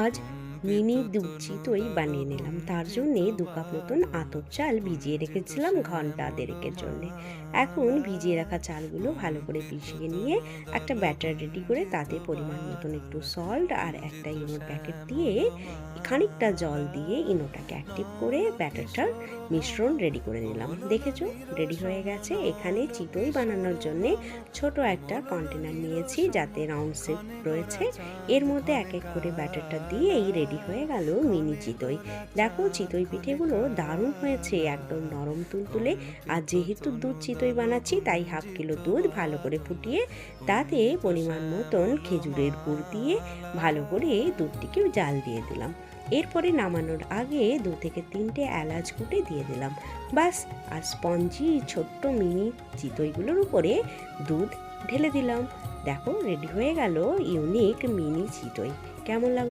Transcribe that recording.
আজ মিনি দুধ চিতই বানিয়ে নিলাম। তার জন্যে 2 কাপ মতন আতপ চাল ভিজিয়ে রেখেছিলাম ঘন্টা দেড়েকের জন্যে। এখন ভিজিয়ে রাখা চালগুলো ভালো করে পিষিয়ে নিয়ে একটা ব্যাটার রেডি করে তাতে পরিমাণ মতন একটু সল্ট আর একটা ইনোর প্যাকেট দিয়ে খানিকটা জল দিয়ে ইনোটাকে অ্যাক্টিভ করে ব্যাটারটার মিশ্রণ রেডি করে নিলাম। দেখেছো রেডি হয়ে গেছে। এখানে চিতই বানানোর জন্যে ছোট একটা কন্টেনার নিয়েছি যাতে রাউন্ড শেপ রয়েছে। এর মধ্যে এক এক করে ব্যাটারটা দিয়েই রেডি হয়ে গেল মিনি চিতই। দেখো চিতই পিঠেগুলো দারুণ হয়েছে, একদম নরম তুলতুলে। আর যেহেতু দুধ চিতই বানাচ্ছি তাই হাফ কিলো দুধ ভালো করে ফুটিয়ে তাতে পরিমাণ মতন খেজুরের গুড় দিয়ে ভালো করে দুধটিকে জাল দিয়ে দিলাম। এরপরে নামানোর আগে 2 থেকে 3টে এলাচ কুটে দিয়ে দিলাম। বাস, আর স্পঞ্জি ছোট্ট মিনি চিতইগুলোর উপরে দুধ ঢেলে দিলাম। দেখো রেডি হয়ে গেল ইউনিক মিনি চিতই। কেমন লাগলো?